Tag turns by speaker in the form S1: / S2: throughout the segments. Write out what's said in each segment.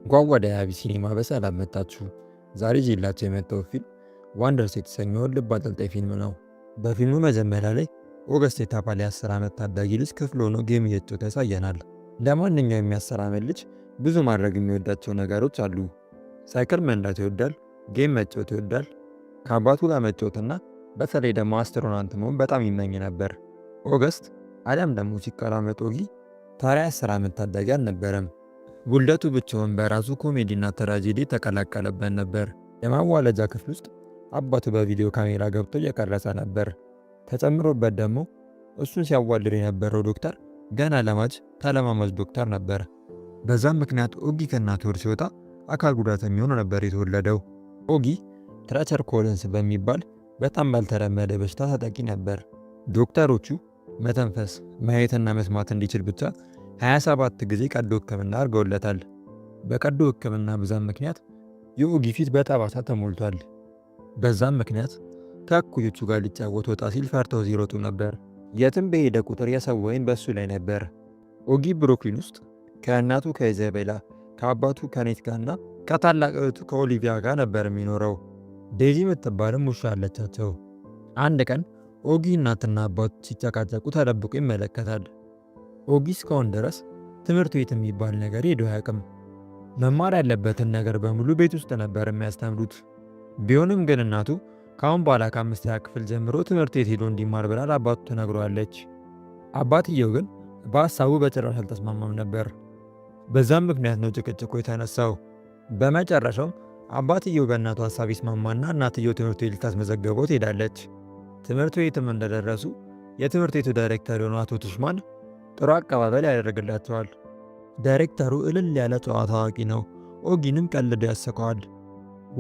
S1: እንኳን ወደ አቢ ሲኒማ በሰላም መጣችሁ። ዛሬ ይዤላችሁ የመጣው ፊልም ዋንደርስ የተሰኘውን ልብ አንጠልጣይ ፊልም ነው። በፊልሙ መጀመሪያ ላይ ኦገስት የተባለ የ10 ዓመት ታዳጊ ልጅ ክፍል ሆኖ ጌም እየተጫወተ ያሳየናል። ለማንኛውም የ10 ዓመት ልጅ ብዙ ማድረግ የሚወዳቸው ነገሮች አሉ። ሳይክል መንዳት ይወዳል፣ ጌም መጫወት ይወዳል፣ ከአባቱ ጋር መጫወትና በተለይ ደግሞ አስትሮናውት መሆን በጣም ይመኝ ነበር። ኦገስት አሊያም ደግሞ ሲቀራመጥ ኦጊ ታዲያ 10 ዓመት ታዳጊ አልነበረም። ውልደቱ ብቻውን በራሱ ኮሜዲና ትራጀዲ ተቀላቀለበት ነበር። የማዋለጃ ክፍል ውስጥ አባቱ በቪዲዮ ካሜራ ገብቶ እየቀረጸ ነበር። ተጨምሮበት ደግሞ እሱን ሲያዋልድ የነበረው ዶክተር ገና ለማጅ ተለማማጅ ዶክተር ነበር። በዛም ምክንያት ኦጊ ከእናቱ ወር ሲወጣ አካል ጉዳተኛ ሆኖ ነበር የተወለደው። ኦጊ ትራቸር ኮለንስ በሚባል በጣም ባልተለመደ በሽታ ተጠቂ ነበር። ዶክተሮቹ መተንፈስ፣ ማየትና መስማት እንዲችል ብቻ 27 ጊዜ ቀዶ ሕክምና አድርገውለታል። በቀዶ ሕክምና ብዛት ምክንያት የኦጊ ፊት በጠባሳ ተሞልቷል። በዛም ምክንያት ከእኩዮቹ ጋር ሊጫወት ወጣ ሲል ፈርተው ሲሮጡ ነበር። የትም በሄደ ቁጥር የሰው ዓይን በሱ ላይ ነበር። ኦጊ ብሩክሊን ውስጥ ከእናቱ ከኢዛቤላ ከአባቱ ከኔት ጋርና ከታላቅ እህቱ ከኦሊቪያ ጋር ነበር የሚኖረው። ዴዚ የምትባልም ውሻ አለቻቸው። አንድ ቀን ኦጊ እናትና አባቱ ሲጨቃጨቁ ተደብቆ ይመለከታል። ኦጊ እስካሁን ድረስ ትምህርት ቤት የሚባል ነገር ሄዶ አያውቅም። መማር ያለበትን ነገር በሙሉ ቤት ውስጥ ነበር የሚያስተምሩት። ቢሆንም ግን እናቱ ከአሁን በኋላ ከ5ኛ ክፍል ጀምሮ ትምህርት ቤት ሄዶ እንዲማር ብላ ለአባቱ ትነግረዋለች። አባትየው ግን በሀሳቡ በጭራሽ አልተስማማም ነበር። በዛም ምክንያት ነው ጭቅጭቁ የተነሳው። በመጨረሻው አባትየው በእናቱ ሀሳብ ይስማማና እናትየው ትምህርት ቤት ልታስመዘገበው ትሄዳለች። ትምህርት ቤትም እንደደረሱ የትምህርት ቤቱ ዳይሬክተር የሆኑ አቶ ቱሽማን ጥሩ አቀባበል ያደርግላቸዋል። ዳይሬክተሩ እልል ያለ ጨዋታ አዋቂ ነው። ኦጊንም ቀልዶ ያስቀዋል።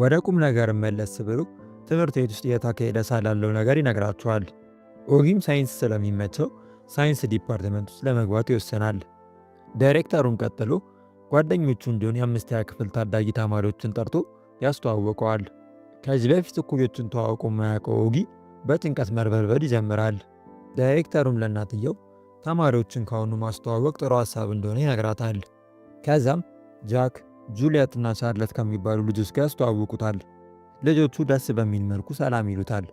S1: ወደ ቁም ነገር መለስ ብሎ ትምህርት ቤት ውስጥ እየተካሄደ ስላለው ነገር ይነግራቸዋል። ኦጊም ሳይንስ ስለሚመቸው ሳይንስ ዲፓርትመንት ውስጥ ለመግባት ይወሰናል። ዳይሬክተሩን ቀጥሎ ጓደኞቹ እንዲሆን የ5ኛ ክፍል ታዳጊ ተማሪዎችን ጠርቶ ያስተዋውቀዋል። ከዚህ በፊት እኩዮቹን ተዋውቆ የማያውቀው ኦጊ በጭንቀት መርበርበድ ይጀምራል። ዳይሬክተሩም ለእናትየው ተማሪዎችን ካሁኑ ማስተዋወቅ ጥሩ ሀሳብ እንደሆነ ይነግራታል። ከዛም ጃክ፣ ጁሊየት እና ቻርለት ከሚባሉ ልጆች ጋር ያስተዋውቁታል። ልጆቹ ደስ በሚል መልኩ ሰላም ይሉታል።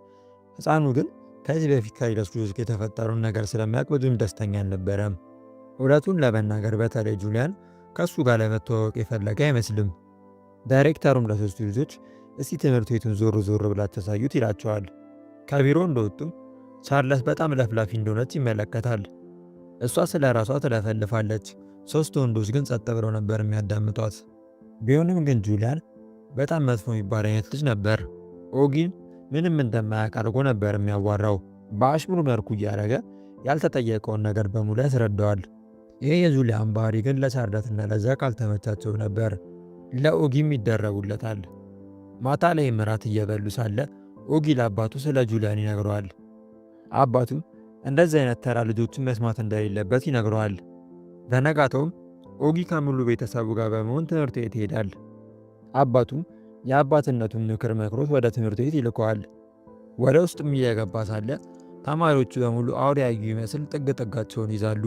S1: ሕፃኑ ግን ከዚህ በፊት ከሌሎች ልጆች ጋር የተፈጠረውን ነገር ስለሚያውቅ ብዙም ደስተኛ አልነበረም። እውነቱን ለመናገር በተለይ ጁሊያን ከእሱ ጋር ለመተዋወቅ የፈለገ አይመስልም። ዳይሬክተሩም ለሶስቱ ልጆች እስቲ ትምህርት ቤቱን ዞር ዞር ብላችሁ ታሳዩት ይላቸዋል። ከቢሮ እንደወጡም ቻርለት በጣም ለፍላፊ እንደሆነች ይመለከታል። እሷ ስለ ራሷ ትለፈልፋለች። ሶስት ወንዶች ግን ጸጥ ብለው ነበር የሚያዳምጧት። ቢሆንም ግን ጁሊያን በጣም መጥፎ የሚባል አይነት ልጅ ነበር። ኦጊን ምንም እንደማያውቅ አድርጎ ነበር የሚያዋራው። በአሽሙር መልኩ እያደረገ ያልተጠየቀውን ነገር በሙሉ ያስረዳዋል። ይህ የጁሊያን ባህሪ ግን ለቻርለትና ለጃክ አልተመቻቸው ነበር። ለኦጊም ይደረጉለታል። ማታ ላይ እራት እየበሉ ሳለ ኦጊ ለአባቱ ስለ ጁሊያን ይነግረዋል። አባቱም እንደዚህ አይነት ተራ ልጆችን መስማት እንደሌለበት ይነግረዋል። በነጋታውም ኦጊ ከሙሉ ቤተሰቡ ጋር በመሆን ትምህርት ቤት ይሄዳል። አባቱም የአባትነቱን ምክር መክሮት ወደ ትምህርት ቤት ይልከዋል። ወደ ውስጥም እየገባ ሳለ ተማሪዎቹ በሙሉ አውሬ ያዩ ይመስል ጥግ ጥጋቸውን ይዛሉ።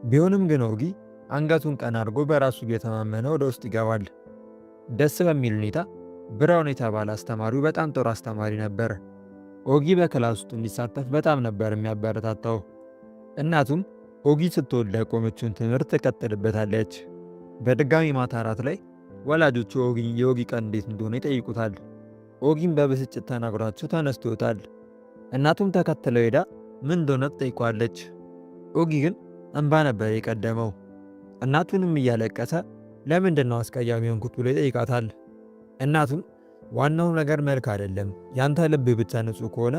S1: ቢሆንም ግን ኦጊ አንገቱን ቀና አድርጎ በራሱ እየተማመነ ወደ ውስጥ ይገባል። ደስ በሚል ሁኔታ ብራውን የተባለ አስተማሪው በጣም ጥሩ አስተማሪ ነበር። ኦጊ በክላስ ውስጥ እንዲሳተፍ በጣም ነበር የሚያበረታታው። እናቱም ኦጊ ስትወልድ ያቆመችውን ትምህርት ትቀጥልበታለች። በድጋሚ ማታ እራት ላይ ወላጆቹ የኦጊ ቀን እንዴት እንደሆነ ይጠይቁታል። ኦጊም በብስጭት ተናግሯቸው ተነስቶ ይወጣል። እናቱም ተከትለው ሄዳ ምን እንደሆነ ትጠይቋለች። ኦጊ ግን እንባ ነበር የቀደመው። እናቱንም እያለቀሰ ለምንድን ነው አስቀያሚ ሆንኩት ብሎ ይጠይቃታል። እናቱም ዋናው ነገር መልክ አይደለም፣ ያንተ ልብ ብቻ ንጹህ ከሆነ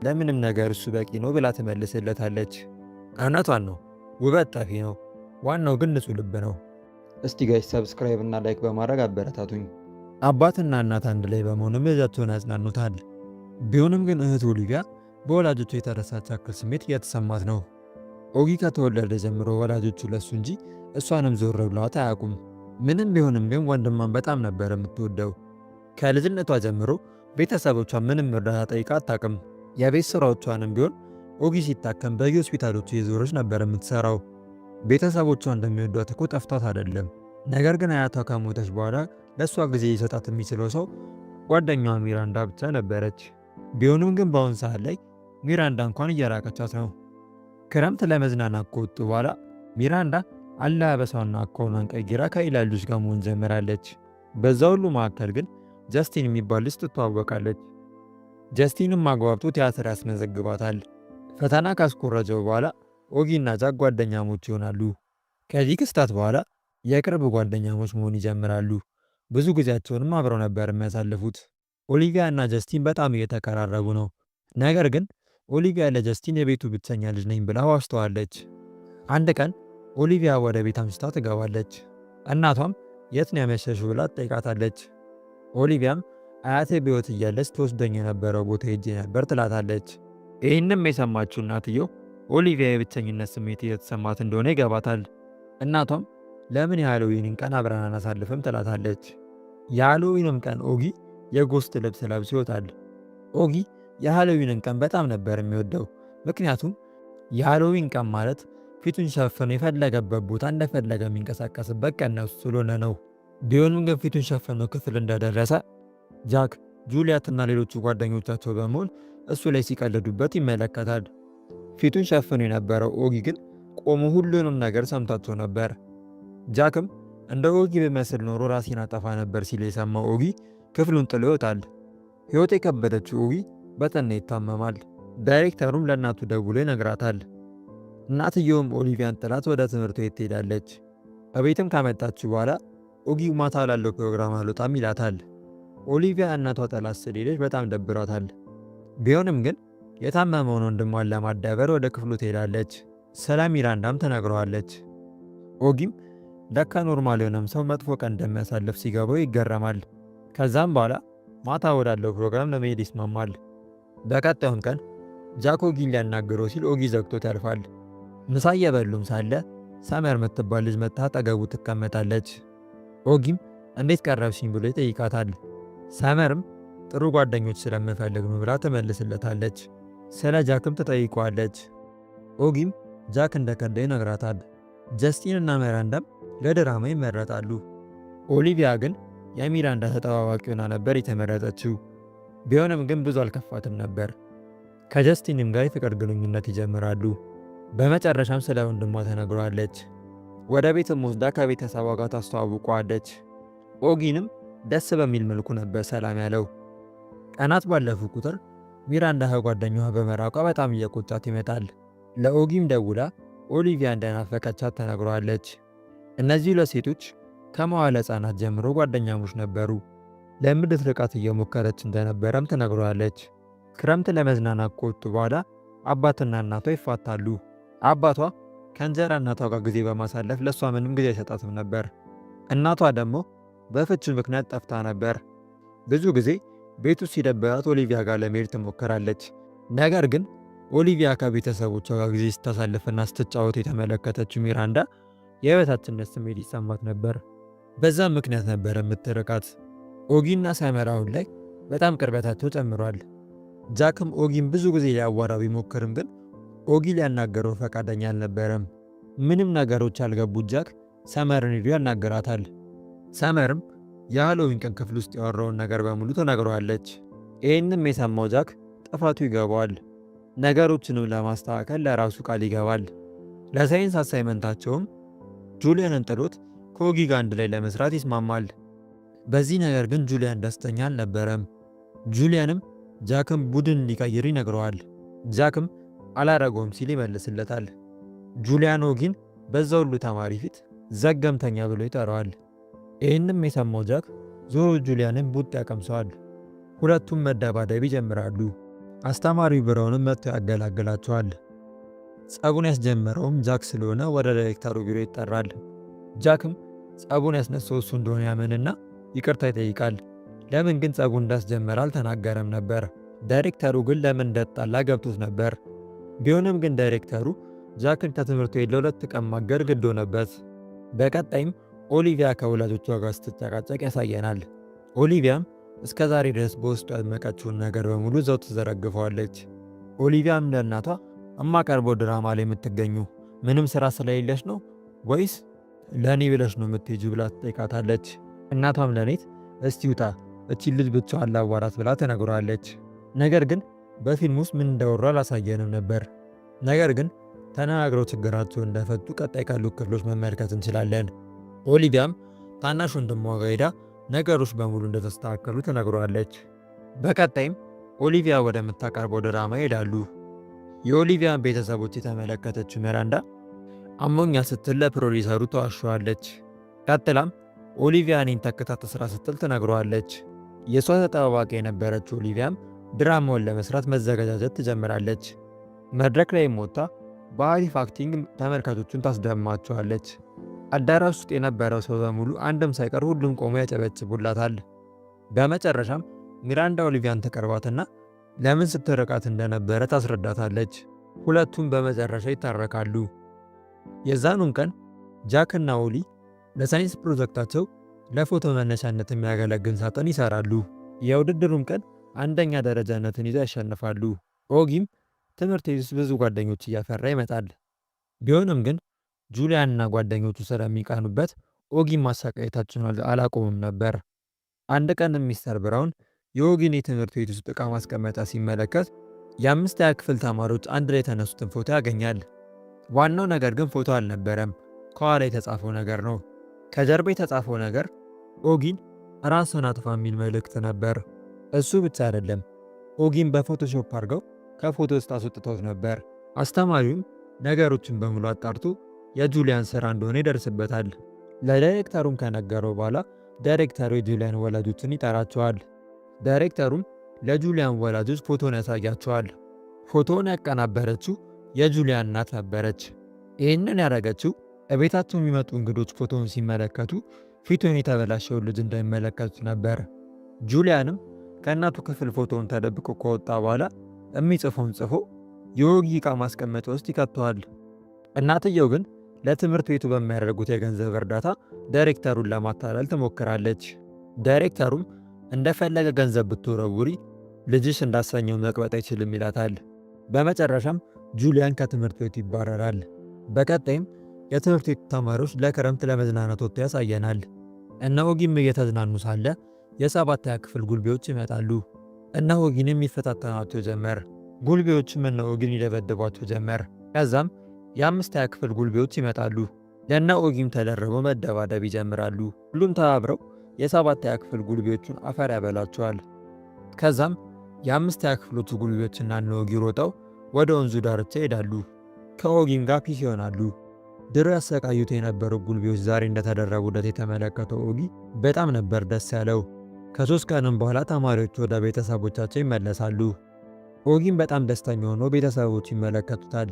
S1: ለምንም ነገር እሱ በቂ ነው ብላ ትመልስለታለች። እውነቷን ነው፣ ውበት ጠፊ ነው፣ ዋናው ግን ንጹህ ልብ ነው። እስቲ ጋይስ ሰብስክራይብ እና ላይክ በማድረግ አበረታቱኝ። አባትና እናት አንድ ላይ በመሆንም ልጃቸውን ያጽናኑታል። ቢሆንም ግን እህት ኦሊቪያ በወላጆቹ የተረሳች ያክል ስሜት እየተሰማት ነው። ኦጊ ከተወለደ ጀምሮ ወላጆቹ ለሱ እንጂ እሷንም ዞር ብለዋት አያውቁም። ምንም ቢሆንም ግን ወንድሟን በጣም ነበር የምትወደው። ከልጅነቷ ጀምሮ ቤተሰቦቿ ምንም እርዳታ ጠይቃ አታውቅም። የቤት ስራዎቿንም ቢሆን ኦጊ ሲታከም በየሆስፒታሎቹ የዞረች ነበር የምትሰራው። ቤተሰቦቿ እንደሚወዷት እኮ ጠፍቷት አይደለም፣ ነገር ግን አያቷ ከሞተች በኋላ ለእሷ ጊዜ ሊሰጣት የሚችለው ሰው ጓደኛዋ ሚራንዳ ብቻ ነበረች። ቢሆንም ግን በአሁን ሰዓት ላይ ሚራንዳ እንኳን እየራቀቻት ነው። ክረምት ለመዝናናት ከወጡ በኋላ ሚራንዳ አለባበሷና አኳኋኗን ቀይራ ከሌላ ልጆች ጋር መሆን ጀምራለች። በዛ ሁሉ መካከል ግን ጀስቲን የሚባል ልጅ ትተዋወቃለች። ጀስቲንም አግባብቶ ቲያትር ያስመዘግባታል። ፈተና ካስኮረጀው በኋላ ኦጊና ጃክ ጓደኛሞች ይሆናሉ። ከዚህ ክስተት በኋላ የቅርብ ጓደኛሞች መሆን ይጀምራሉ። ብዙ ጊዜያቸውንም አብረው ነበር የሚያሳልፉት። ኦሊቪያ እና ጀስቲን በጣም እየተቀራረቡ ነው። ነገር ግን ኦሊቪያ ለጀስቲን የቤቱ ብቸኛ ልጅ ነኝ ብላ ዋሽተዋለች። አንድ ቀን ኦሊቪያ ወደ ቤት አምሽታ ትገባለች። እናቷም የት ነው ያመሸሽው ብላ ትጠይቃታለች። ኦሊቪያም አያቴ በሕይወት እያለች ትወስደኝ የነበረው ቦታ ሄጄ ነበር ትላታለች። ይህንም የሰማችው እናትየው ኦሊቪያ የብቸኝነት ስሜት እየተሰማት እንደሆነ ይገባታል። እናቷም ለምን የሃሎዊንን ቀን አብረን አናሳልፍም ትላታለች። የሃሎዊንም ቀን ኦጊ የጎስት ልብስ ለብሶ ይወጣል። ኦጊ የሃሎዊንን ቀን በጣም ነበር የሚወደው። ምክንያቱም የሃሎዊን ቀን ማለት ፊቱን ሸፍኖ የፈለገበት ቦታ እንደፈለገ የሚንቀሳቀስበት ቀን ነው ስለሆነ ነው። ቢሆንም ግን ፊቱን ሸፍኖ ክፍል እንደደረሰ ጃክ፣ ጁሊያትና ሌሎቹ ጓደኞቻቸው በመሆን እሱ ላይ ሲቀልዱበት ይመለከታል። ፊቱን ሸፍኖ የነበረው ኦጊ ግን ቆሞ ሁሉንም ነገር ሰምታቸው ነበር። ጃክም እንደ ኦጊ በመስል ኖሮ ራሴን አጠፋ ነበር ሲል የሰማው ኦጊ ክፍሉን ጥሎ ይወጣል። ሕይወት የከበደችው ኦጊ በጠና ይታመማል። ዳይሬክተሩም ለእናቱ ደውሎ ይነግራታል። እናትየውም ኦሊቪያን ጥላት ወደ ትምህርት ቤት ትሄዳለች። እቤትም ካመጣችው በኋላ ኦጊ ማታ ላለው ፕሮግራም አልወጣም ይላታል። ኦሊቪያ እናቷ ጥላት ስለሄደች በጣም ደብሯታል። ቢሆንም ግን የታመመውን ወንድሟን ለማዳበር ወደ ክፍሉ ትሄዳለች። ስለ ሚራንዳም ተነግረዋለች። ኦጊም ለካ ኖርማል የሆነም ሰው መጥፎ ቀን እንደሚያሳልፍ ሲገባው ይገረማል። ከዛም በኋላ ማታ ወዳለው ፕሮግራም ለመሄድ ይስማማል። በቀጣዩም ቀን ጃክ ኦጊን ሊያናግረው ሲል ኦጊ ዘግቶት ያልፋል። ምሳ እየበሉም ሳለ ሰመር የምትባል ልጅ መጥታ አጠገቡ ትቀመጣለች። ኦጊም እንዴት ቀረብሽኝ ብሎ ይጠይቃታል። ሰመርም ጥሩ ጓደኞች ስለምፈልግ ነው ብላ ትመልስለታለች። ስለ ጃክም ትጠይቀዋለች። ኦጊም ጃክ እንደከዳ ይነግራታል። ጀስቲን እና ሚራንዳም ለድራማ ይመረጣሉ። ኦሊቪያ ግን የሚራንዳ ተጠባባቂ ሆና ነበር የተመረጠችው። ቢሆንም ግን ብዙ አልከፋትም ነበር። ከጀስቲንም ጋር የፍቅር ግንኙነት ይጀምራሉ። በመጨረሻም ስለ ወንድሟ ተነግሯለች። ወደ ቤትም ወስዳ ከቤተሰቧ ጋር ታስተዋውቀዋለች። ኦጊንም ደስ በሚል መልኩ ነበር ሰላም ያለው። ቀናት ባለፉ ቁጥር ሚራንዳ ከጓደኛዋ በመራቋ በጣም እየቆጣት ይመጣል። ለኦጊም ደውላ ኦሊቪያ እንደናፈቀቻት ተነግሯለች። እነዚህ ሁለት ሴቶች ከመዋለ ሕፃናት ጀምሮ ጓደኛሞች ነበሩ። ለምድር ርቃት እየሞከረች እንደነበረም ተነግሯለች። ክረምት ለመዝናናት ከወጡ በኋላ አባትና እናቷ ይፋታሉ። አባቷ ከእንጀራ እናቷ ጋር ጊዜ በማሳለፍ ለእሷ ምንም ጊዜ አይሰጣትም ነበር። እናቷ ደግሞ በፍቺ ምክንያት ጠፍታ ነበር። ብዙ ጊዜ ቤቱ ሲደብራት ኦሊቪያ ጋር ለመሄድ ትሞክራለች። ነገር ግን ኦሊቪያ ከቤተሰቦቿ ጋር ጊዜ ስታሳልፍና ስትጫወት የተመለከተችው ሚራንዳ የበታችነት ስሜት ይሰማት ነበር። በዛም ምክንያት ነበር የምትርቃት። ኦጊና ሰመር አሁን ላይ በጣም ቅርበታቸው ጨምሯል። ጃክም ኦጊን ብዙ ጊዜ ሊያዋራው ቢሞክርም ግን ኦጊ ሊያናገረው ፈቃደኛ አልነበረም። ምንም ነገሮች ያልገቡት ጃክ ሰመርን ሄዶ ያናገራታል። ሰመርም የሃሎዊን ቀን ክፍል ውስጥ ያወራውን ነገር በሙሉ ተናግረዋለች። ይህንም የሰማው ጃክ ጥፋቱ ይገባዋል። ነገሮችንም ለማስተካከል ለራሱ ቃል ይገባል። ለሳይንስ አሳይመንታቸውም ጁሊያንን ጥሎት ከኦጊ ጋር አንድ ላይ ለመስራት ይስማማል። በዚህ ነገር ግን ጁሊያን ደስተኛ አልነበረም። ጁሊያንም ጃክም ቡድን ሊቀይር ይነግረዋል። ጃክም አላረገውም ሲል ይመልስለታል። ጁሊያን ኦጊን በዛ ሁሉ ተማሪ ፊት ዘገምተኛ ብሎ ይጠራዋል። ይህንም የሰማው ጃክ ዞሮ ጁሊያንን ቡጥ ያቀምሰዋል። ሁለቱም መደባደብ ይጀምራሉ። አስተማሪው ብራውንም መጥቶ ያገላግላቸዋል። ጸቡን ያስጀመረውም ጃክ ስለሆነ ወደ ዳይሬክተሩ ቢሮ ይጠራል። ጃክም ጸቡን ያስነሳው እሱ እንደሆነ ያምንና ይቅርታ ይጠይቃል። ለምን ግን ጸቡን እንዳስጀመረ አልተናገረም ነበር። ዳይሬክተሩ ግን ለምን እንደጣላ ገብቶት ነበር። ቢሆንም ግን ዳይሬክተሩ ጃክን ከትምህርቱ ቤት ለ2 ቀን ማገድ ግድ ሆነበት። በቀጣይም ኦሊቪያ ከወላጆቿ ጋር ስትጨቃጨቅ ያሳየናል። ኦሊቪያም እስከ ዛሬ ድረስ በውስጡ ያመቀችውን ነገር በሙሉ እዛው ትዘረግፈዋለች። ኦሊቪያም ለእናቷ እማቀርበው ድራማ ላይ የምትገኙ ምንም ስራ ስለሌለች ነው ወይስ ለእኔ ብለሽ ነው የምትሄጂው ብላ ትጠይቃታለች። እናቷም ለኔት እስቲ ውጣ እቺን ልጅ ብቻዋን ላዋራት ብላ ትነግረዋለች። ነገር ግን በፊልም ውስጥ ምን እንዳወሩ አላሳየንም ነበር። ነገር ግን ተነጋግረው ችግራቸውን እንደፈቱ ቀጣይ ካሉ ክፍሎች መመልከት እንችላለን። ኦሊቪያም ታናሽ ወንድሟ ጋር ሄዳ ነገሮች በሙሉ እንደተስተካከሉ ትነግረዋለች። በቀጣይም ኦሊቪያ ወደምታቀርበው ድራማ ይሄዳሉ። የኦሊቪያን ቤተሰቦች የተመለከተችው ሚራንዳ አሞኛ ስትል ለፕሮዲሰሩ ተዋሸዋለች። ቀጥላም ኦሊቪያ እኔን ተክታ ትስራ ስትል ትነግረዋለች። የእሷ ተጠባባቂ የነበረችው ኦሊቪያም ድራማውን ለመስራት መዘገጃጀት ትጀምራለች። መድረክ ላይም ወጥታ በአሪፍ አክቲንግ ተመልካቾቹን ታስደምማቸዋለች። አዳራሽ ውስጥ የነበረው ሰው በሙሉ አንድም ሳይቀር ሁሉም ቆሞ ያጨበጭቡላታል። በመጨረሻም ሚራንዳ ኦሊቪያን ተቀርባትና ለምን ስትርቃት እንደነበረ ታስረዳታለች። ሁለቱም በመጨረሻ ይታረቃሉ። የዛኑን ቀን ጃክ እና ኦሊ ለሳይንስ ፕሮጀክታቸው ለፎቶ መነሻነት የሚያገለግል ሳጥን ይሰራሉ። የውድድሩም ቀን አንደኛ ደረጃነትን ይዘው ያሸንፋሉ። ኦጊም ትምህርት ቤት ውስጥ ብዙ ጓደኞች እያፈራ ይመጣል። ቢሆንም ግን ጁሊያንና ጓደኞቹ ስለሚቃኑበት ኦጊን ማሰቃየታቸውን አላቆሙም ነበር። አንድ ቀን ሚስተር ብራውን የኦጊን የትምህርት ቤት ውስጥ ዕቃ ማስቀመጫ ሲመለከት የ5ኛ ክፍል ተማሪዎች አንድ ላይ የተነሱትን ፎቶ ያገኛል። ዋናው ነገር ግን ፎቶ አልነበረም፣ ከኋላ የተጻፈው ነገር ነው። ከጀርባ የተጻፈው ነገር ኦጊን ራስን አጥፋ የሚል መልእክት ነበር። እሱ ብቻ አይደለም፣ ኦጊን በፎቶሾፕ አድርገው ከፎቶ ውስጥ አስወጥተውት ነበር። አስተማሪውም ነገሮችን በሙሉ አጣርቶ የጁሊያን ስራ እንደሆነ ይደርስበታል። ለዳይሬክተሩም ከነገረው በኋላ ዳይሬክተሩ የጁሊያን ወላጆችን ይጠራቸዋል። ዳይሬክተሩም ለጁሊያን ወላጆች ፎቶን ያሳያቸዋል። ፎቶውን ያቀናበረችው የጁሊያን እናት ነበረች። ይህንን ያደረገችው እቤታቸው የሚመጡ እንግዶች ፎቶውን ሲመለከቱ ፊቱን የተበላሸውን ልጅ እንዳይመለከቱት ነበር። ጁሊያንም ከእናቱ ክፍል ፎቶውን ተደብቆ ከወጣ በኋላ የሚጽፈውን ጽፎ የኦጊ ዕቃ ማስቀመጫ ውስጥ ይከተዋል። እናትየው ግን ለትምህርት ቤቱ በሚያደርጉት የገንዘብ እርዳታ ዳይሬክተሩን ለማታለል ትሞክራለች። ዳይሬክተሩም እንደፈለገ ገንዘብ ብትወረውሪ ልጅሽ እንዳሰኘው መቅበጥ አይችልም ይላታል። በመጨረሻም ጁሊያን ከትምህርት ቤቱ ይባረራል። በቀጣይም የትምህርት ቤቱ ተማሪዎች ለክረምት ለመዝናናት ወጥቶ ያሳየናል። እነ ኦጊም እየተዝናኑ ሳለ የ7ኛ ክፍል ጉልቤዎች ይመጣሉ። እነ ኦጊንም ይፈታተናቸው ጀመር። ጉልቤዎችም እነ ኦጊን ይደበድቧቸው ጀመር። ከዛም የ5ኛ ክፍል ጉልቤዎች ይመጣሉ። ለእነ ኦጊም ተደርበው መደባደብ ይጀምራሉ። ሁሉም ተባብረው የ7ኛ ክፍል ጉልቤዎቹን አፈር ያበላቸዋል። ከዛም የ5ኛ ክፍሎቹ ጉልቤዎችና እነ ኦጊ ሮጠው ወደ ወንዙ ዳርቻ ይሄዳሉ። ከኦጊም ጋር ፒስ ይሆናሉ። ድሮ ያሰቃዩት የነበሩ ጉልቤዎች ዛሬ እንደተደረጉለት የተመለከተው ኦጊ በጣም ነበር ደስ ያለው። ከ3 ቀንም በኋላ ተማሪዎች ወደ ቤተሰቦቻቸው ይመለሳሉ። ኦጊም በጣም ደስተኛ ሆኖ ቤተሰቦች ይመለከቱታል።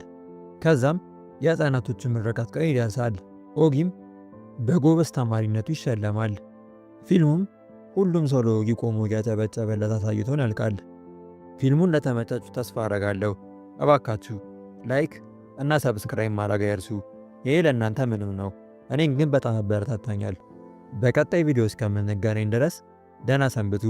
S1: ከዛም የህፃናቶቹ ምርቃት ቀን ይደርሳል። ኦጊም በጎበዝ ተማሪነቱ ይሸለማል። ፊልሙም ሁሉም ሰው ለኦጊ ቆሞ እያጨበጨበለት አሳይቶን ያልቃል። ፊልሙን እንደተመቻችሁ ተስፋ አረጋለሁ። እባካችሁ ላይክ እና ሰብስክራይብ ማድረግ አይርሱ። ይሄ ለእናንተ ምንም ነው፣ እኔን ግን በጣም አበረታታኛል። በቀጣይ ቪዲዮ እስከምንገናኝ ድረስ ደህና ሰንብቱ።